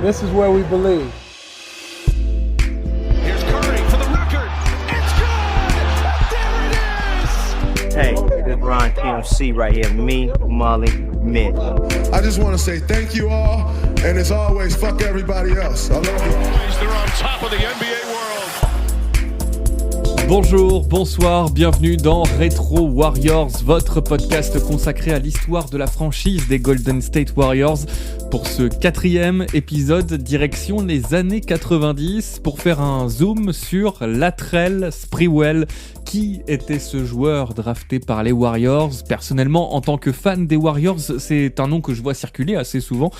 This is where we believe. Here's Curry for the record. It's good! There it is! Hey, this is Ron PMC right here. Me, Molly, Mitch. I just want to say thank you all, and as always, fuck everybody else. I love you. They're on top of the NBA world. Bonjour, bonsoir, bienvenue dans Retro Warriors, votre podcast consacré à l'histoire de la franchise des Golden State Warriors. Pour ce 4e épisode, direction les années 90 pour faire un zoom sur Latrell Sprewell. Qui était ce joueur drafté par les Warriors ? Personnellement, en tant que fan des Warriors, c'est un nom que je vois circuler assez souvent.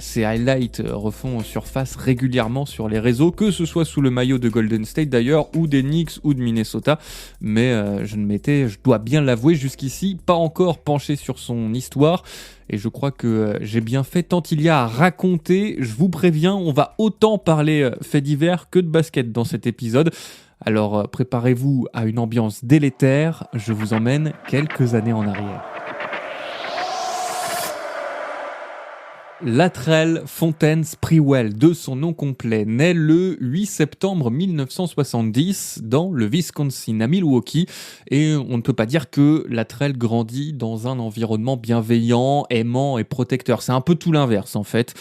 Ces highlights refont surface régulièrement sur les réseaux, que ce soit sous le maillot de Golden State d'ailleurs, ou des Knicks ou de Minnesota. Mais je ne m'étais, je dois bien l'avouer, jusqu'ici pas encore penché sur son histoire. Et je crois que j'ai bien fait tant il y a à raconter. Je vous préviens, on va autant parler faits divers que de basket dans cet épisode. Alors préparez-vous à une ambiance délétère, je vous emmène quelques années en arrière. Latrell Fontaine Sprewell, de son nom complet, naît le 8 septembre 1970 dans le Wisconsin, à Milwaukee, et on ne peut pas dire que Latrell grandit dans un environnement bienveillant, aimant et protecteur. C'est un peu tout l'inverse en fait.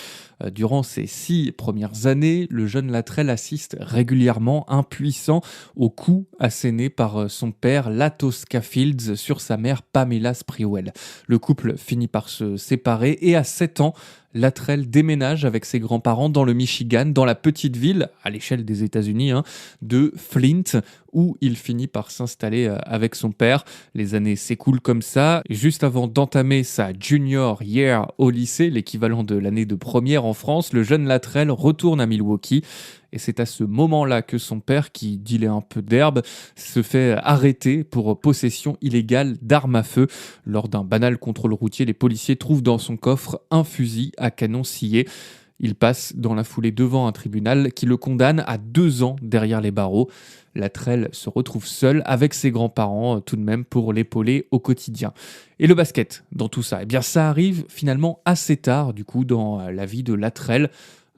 Durant ses 6 premières années, le jeune Latrell assiste régulièrement, impuissant, aux coups assénés par son père Latosca Fields sur sa mère Pamela Sprewell. Le couple finit par se séparer et à 7 ans, Latrell déménage avec ses grands-parents dans le Michigan, dans la petite ville, à l'échelle des États-Unis, de Flint, où il finit par s'installer avec son père. Les années s'écoulent comme ça. Et juste avant d'entamer sa junior year au lycée, l'équivalent de l'année de première en France, le jeune Latrell retourne à Milwaukee. Et c'est à ce moment-là que son père, qui dealait un peu d'herbe, se fait arrêter pour possession illégale d'armes à feu. Lors d'un banal contrôle routier, les policiers trouvent dans son coffre un fusil à canon scié. Il passe dans la foulée devant un tribunal qui le condamne à 2 ans derrière les barreaux. Latrell se retrouve seul avec ses grands-parents tout de même pour l'épauler au quotidien. Et le basket dans tout ça, eh bien ça arrive finalement assez tard du coup dans la vie de Latrell.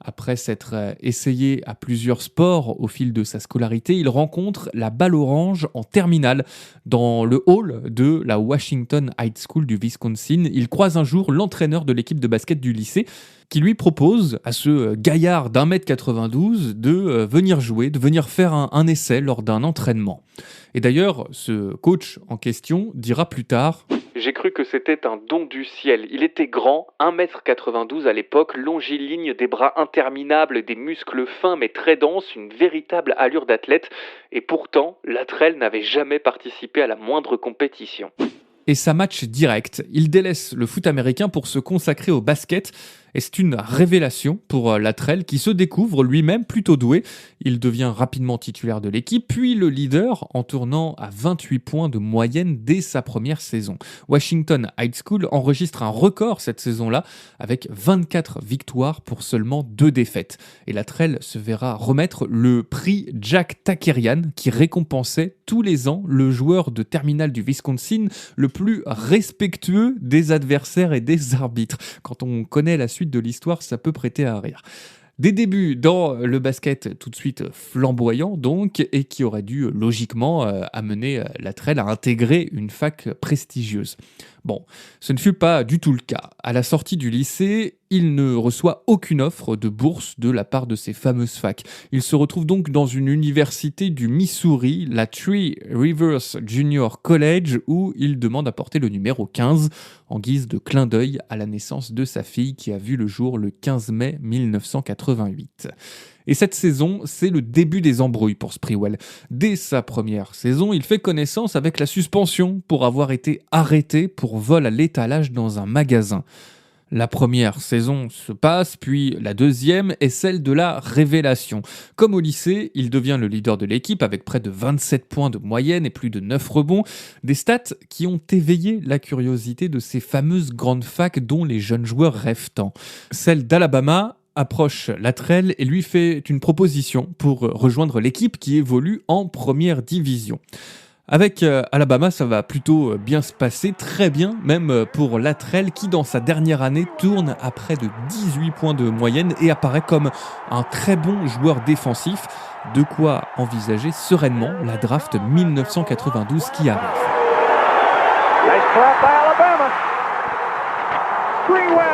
Après s'être essayé à plusieurs sports au fil de sa scolarité, il rencontre la balle orange en terminale dans le hall de la Washington High School du Wisconsin. Il croise un jour l'entraîneur de l'équipe de basket du lycée qui lui propose à ce gaillard d'1m92 de venir jouer, de venir faire un essai lors d'un entraînement. Et d'ailleurs, ce coach en question dira plus tard: j'ai cru que c'était un don du ciel. Il était grand, 1m92 à l'époque, longiligne, des bras interminables, des muscles fins mais très denses, une véritable allure d'athlète. Et pourtant, Latrell n'avait jamais participé à la moindre compétition. Et ça match direct. Il délaisse le foot américain pour se consacrer au basket. Et c'est une révélation pour Latrell qui se découvre lui-même plutôt doué. Il devient rapidement titulaire de l'équipe, puis le leader en tournant à 28 points de moyenne dès sa première saison. Washington High School enregistre un record cette saison-là avec 24 victoires pour seulement 2 défaites. Et Latrell se verra remettre le prix Jack Takerian qui récompensait tous les ans le joueur de terminale du Wisconsin le plus respectueux des adversaires et des arbitres. Quand on connaît la suite de l'histoire, ça peut prêter à rire. Des débuts dans le basket tout de suite flamboyants donc, et qui auraient dû logiquement amener Latrell à intégrer une fac prestigieuse. Bon, ce ne fut pas du tout le cas. À la sortie du lycée, il ne reçoit aucune offre de bourse de la part de ces fameuses facs. Il se retrouve donc dans une université du Missouri, la Three Rivers Junior College, où il demande à porter le numéro 15 en guise de clin d'œil à la naissance de sa fille qui a vu le jour le 15 mai 1988. Et cette saison, c'est le début des embrouilles pour Sprewell. Dès sa première saison, il fait connaissance avec la suspension pour avoir été arrêté pour vol à l'étalage dans un magasin. La première saison se passe, puis la deuxième est celle de la révélation. Comme au lycée, il devient le leader de l'équipe avec près de 27 points de moyenne et plus de 9 rebonds. Des stats qui ont éveillé la curiosité de ces fameuses grandes facs dont les jeunes joueurs rêvent tant. Celle d'Alabama approche Latrell et lui fait une proposition pour rejoindre l'équipe qui évolue en première division. Avec Alabama, ça va plutôt bien se passer, très bien, même pour Latrell qui, dans sa dernière année, tourne à près de 18 points de moyenne et apparaît comme un très bon joueur défensif. De quoi envisager sereinement la draft 1992 qui arrive. Nice clap by Alabama. Sprewell.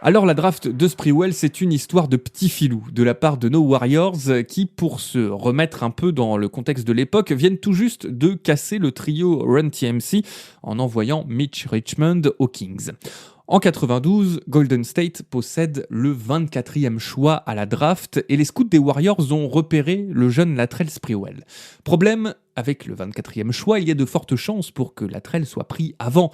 Alors la draft de Sprewell, c'est une histoire de petit filou de la part de nos Warriors qui, pour se remettre un peu dans le contexte de l'époque, viennent tout juste de casser le trio Run TMC en envoyant Mitch Richmond aux Kings. En 92, Golden State possède le 24e choix à la draft et les scouts des Warriors ont repéré le jeune Latrell Sprewell. Problème, avec le 24e choix, il y a de fortes chances pour que Latrell soit pris avant.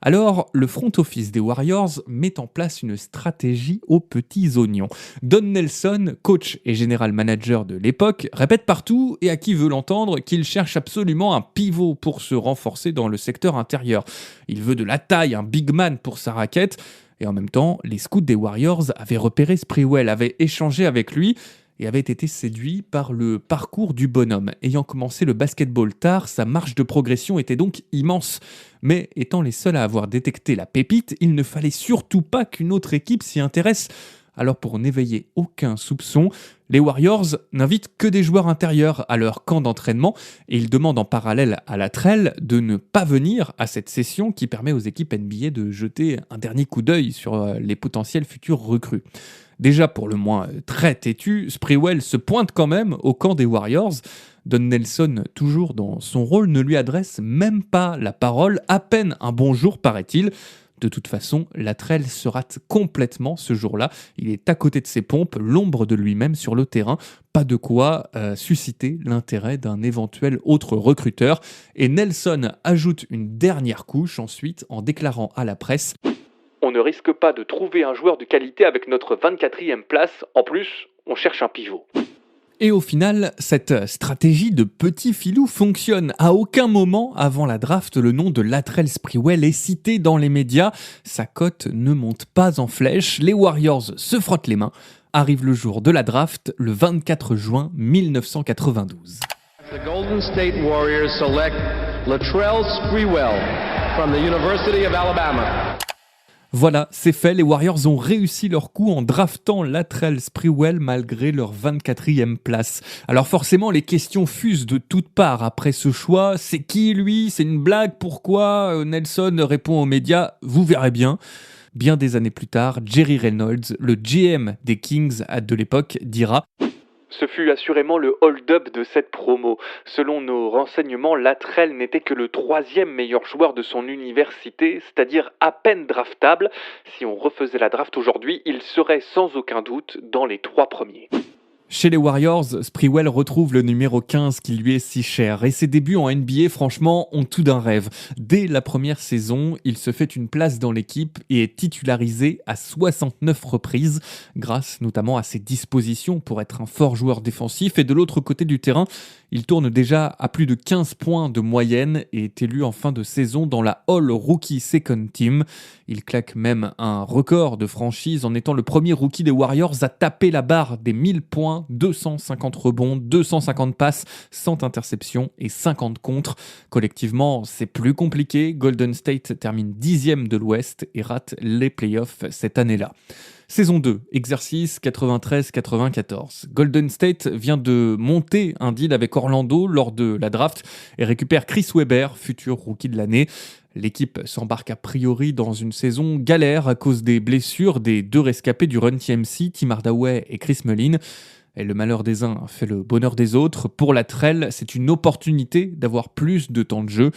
Alors, le front office des Warriors met en place une stratégie aux petits oignons. Don Nelson, coach et général manager de l'époque, répète partout et à qui veut l'entendre qu'il cherche absolument un pivot pour se renforcer dans le secteur intérieur. Il veut de la taille, un big man pour sa raquette. Et en même temps, les scouts des Warriors avaient repéré Sprewell, avaient échangé avec lui et avait été séduit par le parcours du bonhomme. Ayant commencé le basketball tard, sa marge de progression était donc immense. Mais étant les seuls à avoir détecté la pépite, il ne fallait surtout pas qu'une autre équipe s'y intéresse. Alors pour n'éveiller aucun soupçon, les Warriors n'invitent que des joueurs intérieurs à leur camp d'entraînement et ils demandent en parallèle à Latrell de ne pas venir à cette session qui permet aux équipes NBA de jeter un dernier coup d'œil sur les potentiels futurs recrues. Déjà pour le moins très têtu, Sprewell se pointe quand même au camp des Warriors. Don Nelson, toujours dans son rôle, ne lui adresse même pas la parole, à peine un bonjour paraît-il. De toute façon, Latrell se rate complètement ce jour-là. Il est à côté de ses pompes, l'ombre de lui-même sur le terrain. Pas de quoi susciter l'intérêt d'un éventuel autre recruteur. Et Nelson ajoute une dernière couche ensuite en déclarant à la presse: on ne risque pas de trouver un joueur de qualité avec notre 24e place. En plus, on cherche un pivot. Et au final, cette stratégie de petit filou fonctionne. À aucun moment avant la draft, le nom de Latrell Sprewell est cité dans les médias. Sa cote ne monte pas en flèche. Les Warriors se frottent les mains. Arrive le jour de la draft, le 24 juin 1992. The Golden State Warriors select Latrell Sprewell from the University of Alabama. Voilà, c'est fait, les Warriors ont réussi leur coup en draftant Latrell Sprewell malgré leur 24e place. Alors forcément, les questions fusent de toutes parts après ce choix. C'est qui lui ? C'est une blague ? Pourquoi ? Nelson répond aux médias, vous verrez bien. Bien des années plus tard, Jerry Reynolds, le GM des Kings de l'époque, dira: ce fut assurément le hold-up de cette promo. Selon nos renseignements, Latrell n'était que le 3e meilleur joueur de son université, c'est-à-dire à peine draftable. Si on refaisait la draft aujourd'hui, il serait sans aucun doute dans les 3 premiers. Chez les Warriors, Sprewell retrouve le numéro 15 qui lui est si cher. Et ses débuts en NBA, franchement, ont tout d'un rêve. Dès la première saison, il se fait une place dans l'équipe et est titularisé à 69 reprises, grâce notamment à ses dispositions pour être un fort joueur défensif. Et de l'autre côté du terrain, il tourne déjà à plus de 15 points de moyenne et est élu en fin de saison dans la All Rookie Second Team. Il claque même un record de franchise en étant le premier rookie des Warriors à taper la barre des 1000 points, 250 rebonds, 250 passes, 100 interceptions et 50 contres. Collectivement, c'est plus compliqué. Golden State termine 10e de l'Ouest et rate les playoffs cette année-là. Saison 2, exercice 93-94. Golden State vient de monter un deal avec Orlando lors de la draft et récupère Chris Webber, futur rookie de l'année. L'équipe s'embarque a priori dans une saison galère à cause des blessures des 2 rescapés du Run TMC, Tim Hardaway et Chris Mullin. Et le malheur des uns fait le bonheur des autres. Pour Latrell, c'est une opportunité d'avoir plus de temps de jeu.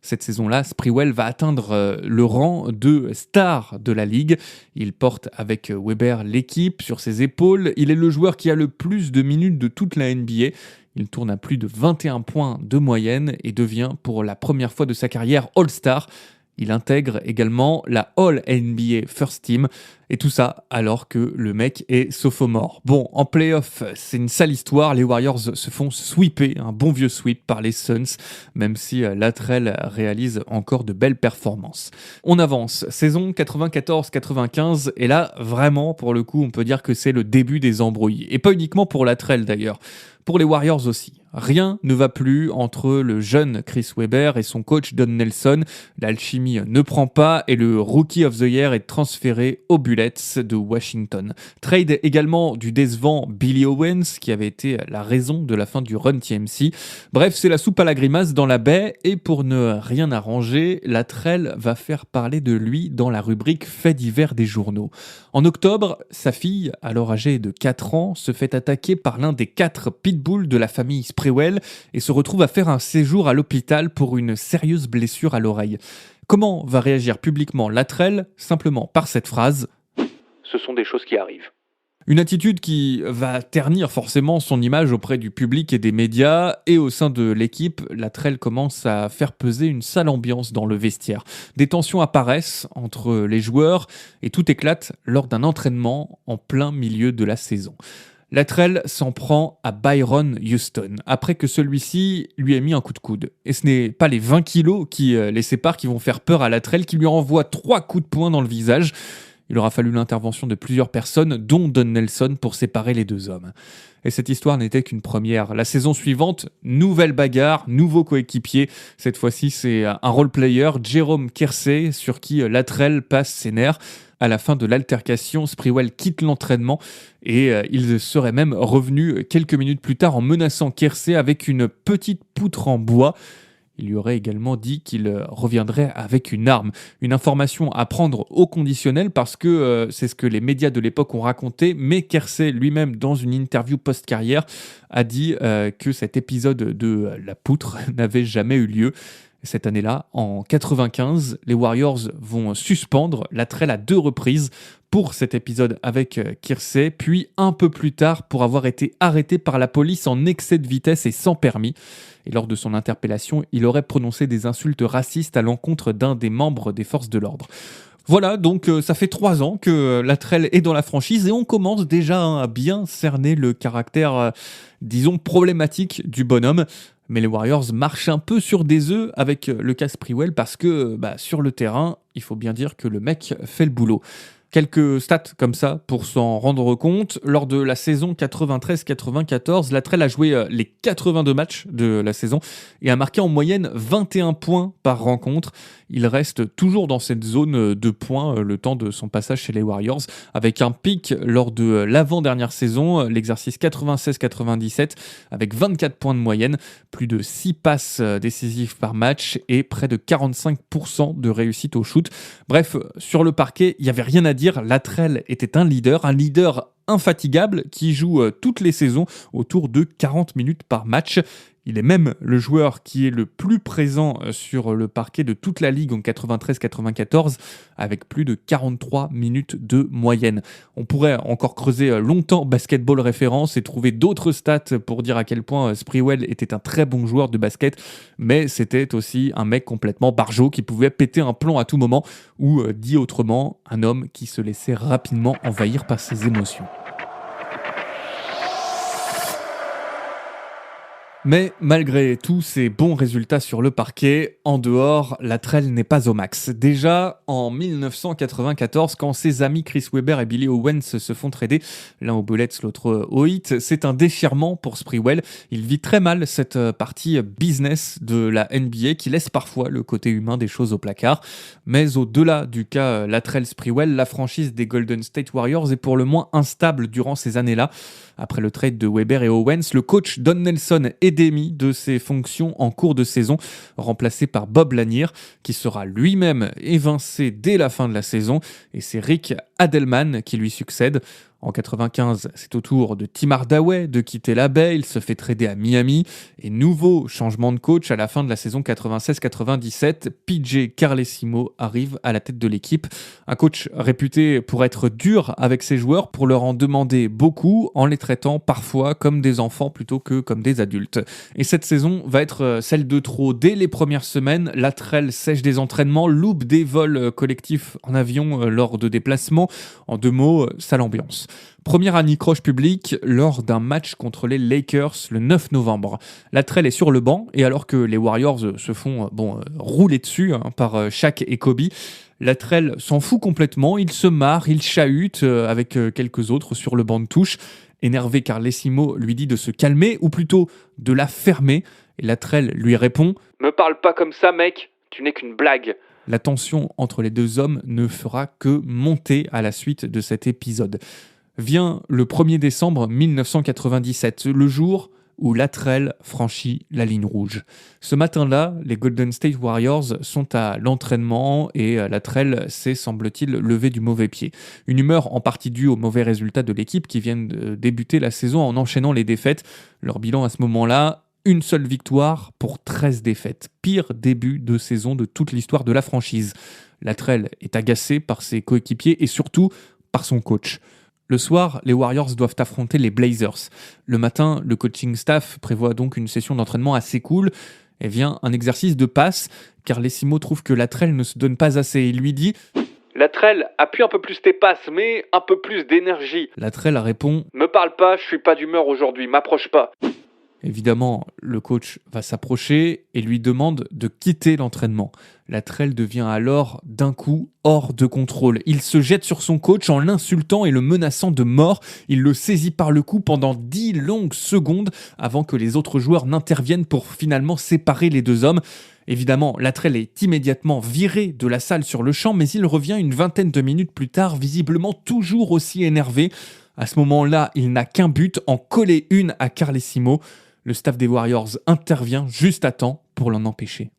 Cette saison-là, Sprewell va atteindre le rang de star de la ligue. Il porte avec Webber l'équipe sur ses épaules. Il est le joueur qui a le plus de minutes de toute la NBA. Il tourne à plus de 21 points de moyenne et devient pour la première fois de sa carrière All-Star. Il intègre également la All-NBA First Team, et tout ça alors que le mec est sophomore. Bon, en playoff, c'est une sale histoire, les Warriors se font sweeper, un bon vieux sweep par les Suns, même si Latrell réalise encore de belles performances. On avance, saison 94-95, et là, vraiment, pour le coup, on peut dire que c'est le début des embrouilles. Et pas uniquement pour Latrell d'ailleurs, pour les Warriors aussi. Rien ne va plus entre le jeune Chris Webber et son coach Don Nelson. L'alchimie ne prend pas et le Rookie of the Year est transféré aux Bullets de Washington. Trade également du décevant Billy Owens qui avait été la raison de la fin du Run TMC. Bref, c'est la soupe à la grimace dans la baie et pour ne rien arranger, Latrell va faire parler de lui dans la rubrique Faits divers des journaux. En octobre, sa fille, alors âgée de 4 ans, se fait attaquer par l'un des 4 pitbulls de la famille Sprewell et se retrouve à faire un séjour à l'hôpital pour une sérieuse blessure à l'oreille. Comment va réagir publiquement Latrell? Simplement par cette phrase: Ce sont des choses qui arrivent. Une attitude qui va ternir forcément son image auprès du public et des médias, et au sein de l'équipe, Latrell commence à faire peser une sale ambiance dans le vestiaire. Des tensions apparaissent entre les joueurs et tout éclate lors d'un entraînement en plein milieu de la saison. Latrell s'en prend à Byron Houston, après que celui-ci lui ait mis un coup de coude. Et ce n'est pas les 20 kilos qui les séparent qui vont faire peur à Latrell, qui lui envoie 3 coups de poing dans le visage. Il aura fallu l'intervention de plusieurs personnes, dont Don Nelson, pour séparer les deux hommes. Et cette histoire n'était qu'une première. La saison suivante, nouvelle bagarre, nouveau coéquipier. Cette fois-ci, c'est un role-player, Jerome Kersey, sur qui Latrell passe ses nerfs. À la fin de l'altercation, Sprewell quitte l'entraînement et il serait même revenu quelques minutes plus tard en menaçant Kersey avec une petite poutre en bois. Il lui aurait également dit qu'il reviendrait avec une arme. Une information à prendre au conditionnel parce que c'est ce que les médias de l'époque ont raconté, mais Kersey lui-même, dans une interview post-carrière, a dit que cet épisode de la poutre n'avait jamais eu lieu. Cette année-là, en 95, les Warriors vont suspendre Latrell à 2 reprises pour cet épisode avec Kersey, puis un peu plus tard pour avoir été arrêté par la police en excès de vitesse et sans permis. Et lors de son interpellation, il aurait prononcé des insultes racistes à l'encontre d'un des membres des forces de l'ordre. Voilà, donc ça fait 3 ans que Latrell est dans la franchise et on commence déjà à bien cerner le caractère, disons, problématique du bonhomme. Mais les Warriors marchent un peu sur des œufs avec le cas Sprewell parce que sur le terrain, il faut bien dire que le mec fait le boulot. Quelques stats comme ça pour s'en rendre compte. Lors de la saison 93-94, Latrell a joué les 82 matchs de la saison et a marqué en moyenne 21 points par rencontre. Il reste toujours dans cette zone de points le temps de son passage chez les Warriors, avec un pic lors de l'avant-dernière saison, l'exercice 96-97, avec 24 points de moyenne, plus de 6 passes décisives par match et près de 45% de réussite au shoot. Bref, sur le parquet, il n'y avait rien à dire. Latrell était un leader infatigable qui joue toutes les saisons autour de 40 minutes par match. Il est même le joueur qui est le plus présent sur le parquet de toute la ligue en 93-94 avec plus de 43 minutes de moyenne. On pourrait encore creuser longtemps Basketball Référence et trouver d'autres stats pour dire à quel point Sprewell était un très bon joueur de basket, mais c'était aussi un mec complètement barjot qui pouvait péter un plomb à tout moment ou, dit autrement, un homme qui se laissait rapidement envahir par ses émotions. Mais malgré tous ces bons résultats sur le parquet, en dehors, Latrell n'est pas au max. Déjà, en 1994, quand ses amis Chris Webber et Billy Owens se font trader, l'un aux Bullets, l'autre au Heat, c'est un déchirement pour Sprewell. Il vit très mal cette partie business de la NBA qui laisse parfois le côté humain des choses au placard. Mais au-delà du cas Latrell-Sprewell, la franchise des Golden State Warriors est pour le moins instable durant ces années-là. Après le trade de Webber et Owens, le coach Don Nelson est démis de ses fonctions en cours de saison, remplacé par Bob Lanier, qui sera lui-même évincé dès la fin de la saison, et c'est Rick Adelman qui lui succède. En 95, c'est au tour de Tim Hardaway de quitter la baie, il se fait trader à Miami et nouveau changement de coach à la fin de la saison 96-97, PJ Carlesimo arrive à la tête de l'équipe. Un coach réputé pour être dur avec ses joueurs, pour leur en demander beaucoup en les traitant parfois comme des enfants plutôt que comme des adultes. Et cette saison va être celle de trop. Dès les premières semaines, Latrell sèche des entraînements, loupe des vols collectifs en avion lors de déplacements. En 2 mots, sale ambiance. Première anicroche publique lors d'un match contre les Lakers le 9 novembre. Latrell est sur le banc et alors que les Warriors se font rouler dessus par Shaq et Kobe, Latrell s'en fout complètement, il se marre, il chahute avec quelques autres sur le banc de touche. Énervé, Carlesimo lui dit de se calmer ou plutôt de la fermer. Et Latrell lui répond « Me parle pas comme ça, mec, tu n'es qu'une blague !» La tension entre les deux hommes ne fera que monter à la suite de cet épisode. Vient le 1er décembre 1997, le jour où Latrell franchit la ligne rouge. Ce matin-là, les Golden State Warriors sont à l'entraînement et Latrell s'est, semble-t-il, levé du mauvais pied. Une humeur en partie due aux mauvais résultats de l'équipe qui viennent de débuter la saison en enchaînant les défaites. Leur bilan à ce moment-là, une seule victoire pour 13 défaites. Pire début de saison de toute l'histoire de la franchise. Latrell est agacé par ses coéquipiers et surtout par son coach. Le soir, les Warriors doivent affronter les Blazers. Le matin, le coaching staff prévoit donc une session d'entraînement assez cool et vient un exercice de passe. Carlesimo trouve que Latrell ne se donne pas assez. Il lui dit « Latrell, appuie un peu plus tes passes, mais un peu plus d'énergie. » Latrell répond « Me parle pas, je suis pas d'humeur aujourd'hui, m'approche pas. » Évidemment, le coach va s'approcher et lui demande de quitter l'entraînement. Latrell devient alors d'un coup hors de contrôle. Il se jette sur son coach en l'insultant et le menaçant de mort. Il le saisit par le cou pendant 10 longues secondes avant que les autres joueurs n'interviennent pour finalement séparer les deux hommes. Évidemment, Latrell est immédiatement viré de la salle sur le champ, mais il revient une vingtaine de minutes plus tard, visiblement toujours aussi énervé. À ce moment-là, il n'a qu'un but, en coller une à Carlesimo. Le staff des Warriors intervient juste à temps pour l'en empêcher.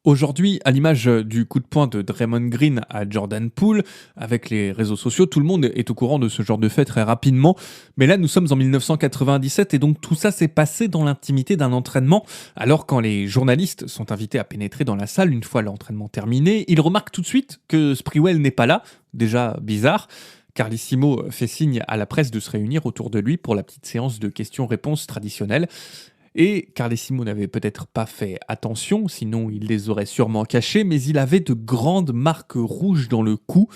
Aujourd'hui, à l'image du coup de poing de Draymond Green à Jordan Poole, avec les réseaux sociaux, tout le monde est au courant de ce genre de fait très rapidement. Mais là, nous sommes en 1997 et donc tout ça s'est passé dans l'intimité d'un entraînement. Alors quand les journalistes sont invités à pénétrer dans la salle une fois l'entraînement terminé, ils remarquent tout de suite que Sprewell n'est pas là, déjà bizarre. Carlesimo fait signe à la presse de se réunir autour de lui pour la petite séance de questions-réponses traditionnelle. Et Carlesimo n'avait peut-être pas fait attention, sinon il les aurait sûrement cachés, mais il avait de grandes marques rouges dans le cou.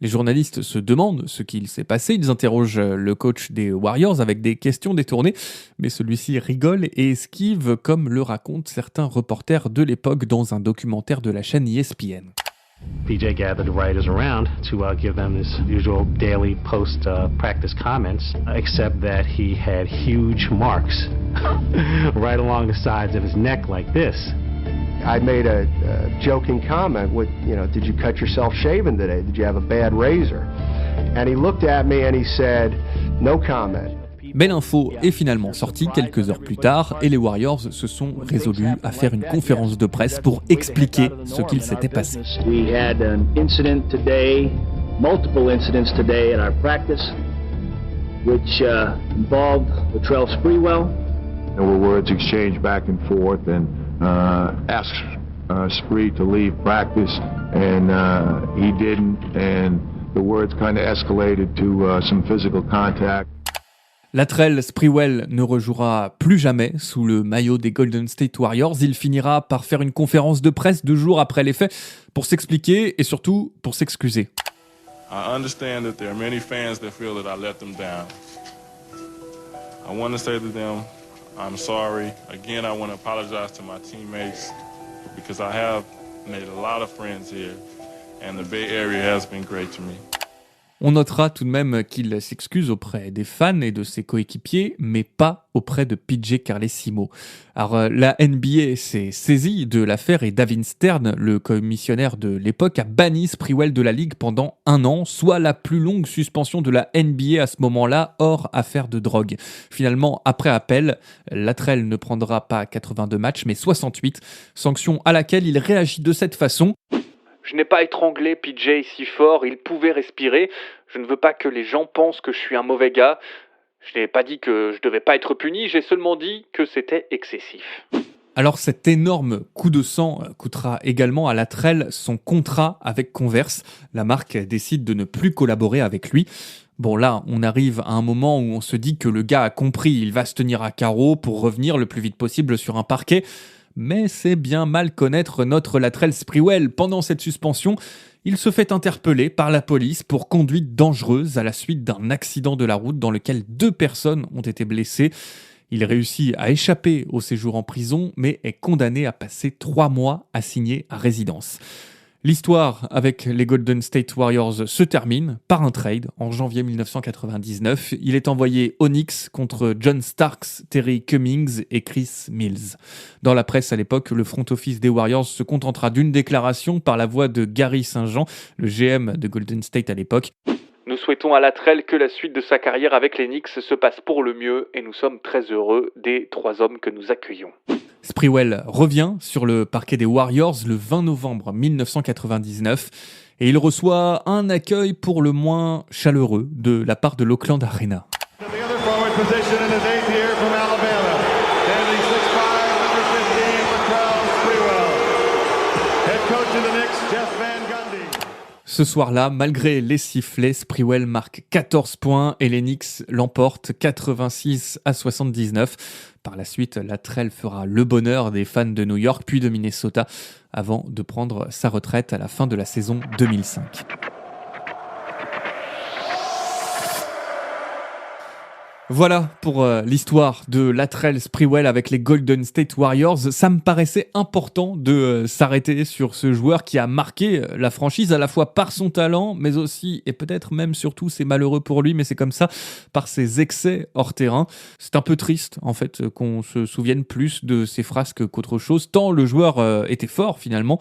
Les journalistes se demandent ce qu'il s'est passé, ils interrogent le coach des Warriors avec des questions détournées, mais celui-ci rigole et esquive comme le racontent certains reporters de l'époque dans un documentaire de la chaîne ESPN. PJ gathered the writers around to give them his usual daily post-practice comments, except that he had huge marks right along the sides of his neck like this. I made a joking comment with, did you cut yourself shaving today? Did you have a bad razor? And he looked at me and he said, no comment. Mais l'info est finalement sortie quelques heures plus tard et les Warriors se sont résolus à faire une conférence de presse pour expliquer ce qu'il s'était passé. We had an incident today, multiple incidents today at our practice, which involved Latrell Sprewell. There were words exchanged back and forth and asked Spree to leave practice and he didn't and the words kind of escalated to some physical contact. Latrell Sprewell ne rejouera plus jamais sous le maillot des Golden State Warriors. Il finira par faire une conférence de presse 2 jours après les faits pour s'expliquer et surtout pour s'excuser. I understand that there are many fans that feel that I let them down. I want to say to them, I'm sorry. Again, I want to apologize to my teammates because I have made a lot of friends here and the Bay Area has been great to me. On notera tout de même qu'il s'excuse auprès des fans et de ses coéquipiers, mais pas auprès de PJ Carlesimo. Alors, la NBA s'est saisie de l'affaire et David Stern, le commissionnaire de l'époque, a banni Sprewell de la ligue pendant 1 an, soit la plus longue suspension de la NBA à ce moment-là, hors affaire de drogue. Finalement, après appel, Latrell ne prendra pas 82 matchs, mais 68, sanction à laquelle il réagit de cette façon. Je n'ai pas étranglé PJ si fort, il pouvait respirer. Je ne veux pas que les gens pensent que je suis un mauvais gars. Je n'ai pas dit que je devais pas être puni, j'ai seulement dit que c'était excessif. Alors cet énorme coup de sang coûtera également à Latrell son contrat avec Converse. La marque décide de ne plus collaborer avec lui. Bon là, on arrive à un moment où on se dit que le gars a compris, il va se tenir à carreau pour revenir le plus vite possible sur un parquet. Mais c'est bien mal connaître notre Latrell Sprewell. Pendant cette suspension, il se fait interpeller par la police pour conduite dangereuse à la suite d'un accident de la route dans lequel 2 personnes ont été blessées. Il réussit à échapper au séjour en prison, mais est condamné à passer 3 mois assigné à résidence. L'histoire avec les Golden State Warriors se termine par un trade en janvier 1999. Il est envoyé aux Knicks contre John Starks, Terry Cummings et Chris Mills. Dans la presse à l'époque, le front office des Warriors se contentera d'une déclaration par la voix de Gary St-Jean, le GM de Golden State à l'époque. Nous souhaitons à Latrell que la suite de sa carrière avec les Knicks se passe pour le mieux et nous sommes très heureux des 3 hommes que nous accueillons. Sprewell revient sur le parquet des Warriors le 20 novembre 1999 et il reçoit un accueil pour le moins chaleureux de la part de l'Oakland Arena. Ce soir-là, malgré les sifflets, Sprewell marque 14 points et les Knicks l'emportent 86-79. Par la suite, Latrell fera le bonheur des fans de New York puis de Minnesota avant de prendre sa retraite à la fin de la saison 2005. Voilà pour l'histoire de Latrell Sprewell avec les Golden State Warriors. Ça me paraissait important de s'arrêter sur ce joueur qui a marqué la franchise à la fois par son talent, mais aussi, et peut-être même surtout, c'est malheureux pour lui, mais c'est comme ça, par ses excès hors terrain. C'est un peu triste, en fait, qu'on se souvienne plus de ses frasques qu'autre chose, tant le joueur était fort finalement.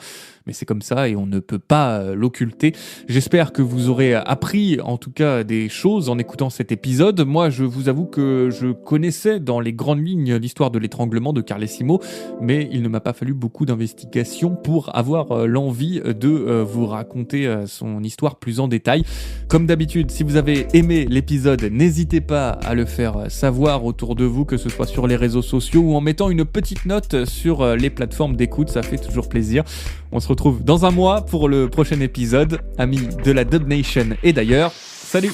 Mais c'est comme ça et on ne peut pas l'occulter. J'espère que vous aurez appris en tout cas des choses en écoutant cet épisode. Moi, je vous avoue que je connaissais dans les grandes lignes l'histoire de l'étranglement de Carlesimo, mais il ne m'a pas fallu beaucoup d'investigation pour avoir l'envie de vous raconter son histoire plus en détail. Comme d'habitude, si vous avez aimé l'épisode, n'hésitez pas à le faire savoir autour de vous, que ce soit sur les réseaux sociaux ou en mettant une petite note sur les plateformes d'écoute, ça fait toujours plaisir. On se retrouve dans un mois pour le prochain épisode. Amis de la Dub Nation et d'ailleurs, salut!